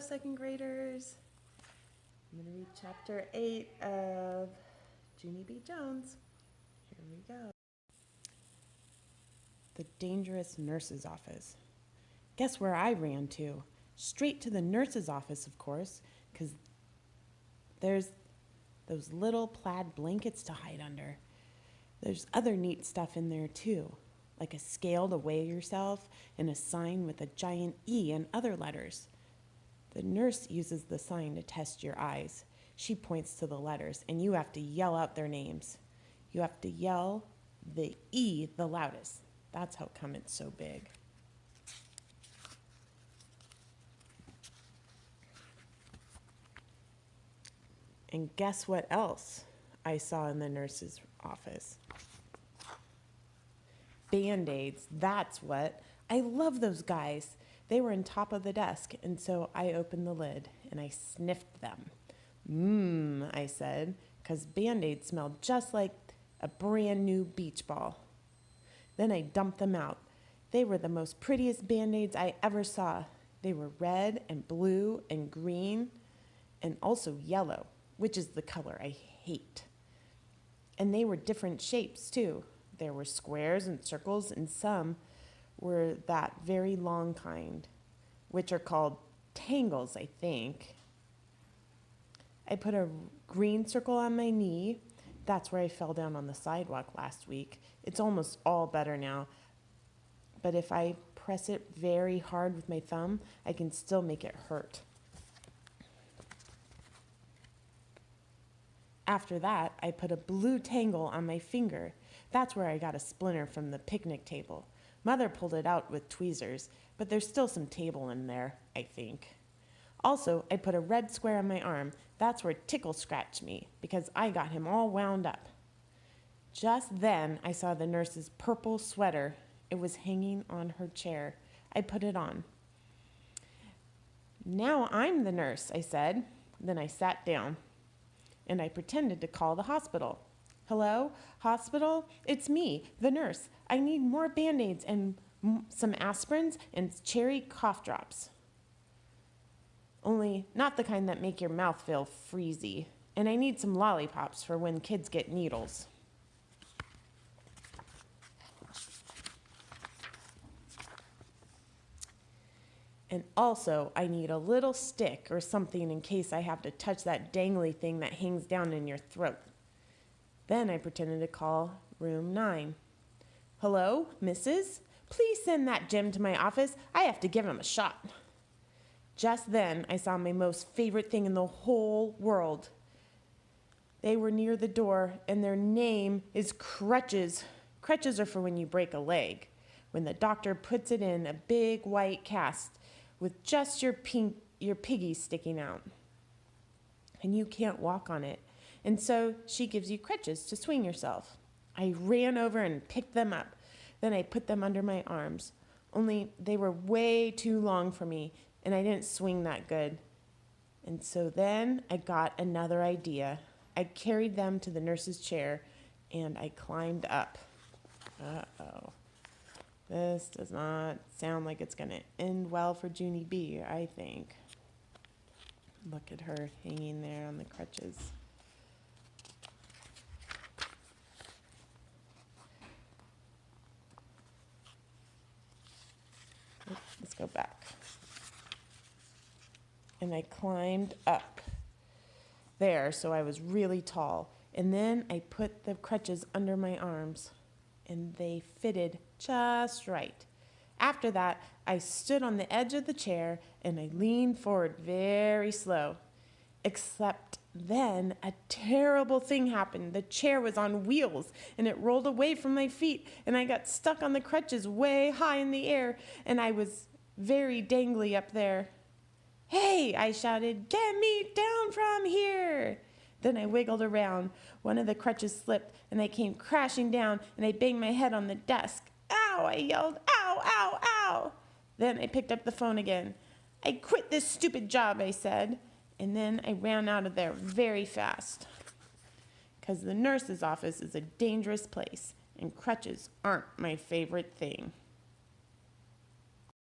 second graders. I'm going to read chapter 8 of Junie B. Jones. Here we go. The dangerous nurse's office. Guess where I ran to? Straight to the nurse's office, of course, because there's those little plaid blankets to hide under. There's other neat stuff in there, too, like a scale to weigh yourself and a sign with a giant E and other letters. The nurse uses the sign to test your eyes. She points to the letters, and you have to yell out their names. You have to yell the E the loudest. That's how come it's so big. And guess what else I saw in the nurse's office? Band-Aids, that's what. I love those guys. They were on top of the desk, and so I opened the lid and I sniffed them. I said, because Band-Aids smelled just like a brand new beach ball. Then I dumped them out. They were the most prettiest Band-Aids I ever saw. They were red and blue and green and also yellow, which is the color I hate. And they were different shapes too. There were squares and circles, and some were that very long kind, which are called tangles, I think. I put a green circle on my knee. That's where I fell down on the sidewalk last week. It's almost all better now. But if I press it very hard with my thumb, I can still make it hurt. After that, I put a blue tangle on my finger. That's where I got a splinter from the picnic table. Mother pulled it out with tweezers, but there's still some table in there, I think. Also, I put a red square on my arm. That's where Tickle scratched me, because I got him all wound up. Just then, I saw the nurse's purple sweater. It was hanging on her chair. I put it on. Now I'm the nurse, I said. Then I sat down, and I pretended to call the hospital. Hello, hospital? It's me, the nurse. I need more Band-Aids and some aspirins and cherry cough drops. Only not the kind that make your mouth feel freezy. And I need some lollipops for when kids get needles. And also, I need a little stick or something in case I have to touch that dangly thing that hangs down in your throat. Then I pretended to call room 9. Hello, Mrs.? Please send that Jim to my office. I have to give him a shot. Just then, I saw my most favorite thing in the whole world. They were near the door, and their name is crutches. Crutches are for when you break a leg, when the doctor puts it in a big white cast with just your piggy sticking out. And you can't walk on it. And so she gives you crutches to swing yourself. I ran over and picked them up. Then I put them under my arms. Only they were way too long for me, and I didn't swing that good. And so then I got another idea. I carried them to the nurse's chair, and I climbed up. Uh-oh. This does not sound like it's going to end well for Junie B, I think. Look at her hanging there on the crutches. Let's go back. And I climbed up there, so I was really tall. And then I put the crutches under my arms, and they fitted just right. After that, I stood on the edge of the chair, and I leaned forward very slow. Except then a terrible thing happened. The chair was on wheels, and it rolled away from my feet, and I got stuck on the crutches way high in the air, and I was very dangly up there. Hey, I shouted, get me down from here. Then I wiggled around. One of the crutches slipped, and I came crashing down, and I banged my head on the desk. Ow, I yelled, ow, ow, ow. Then I picked up the phone again. I quit this stupid job, I said. And then I ran out of there very fast. Because the nurse's office is a dangerous place, and crutches aren't my favorite thing.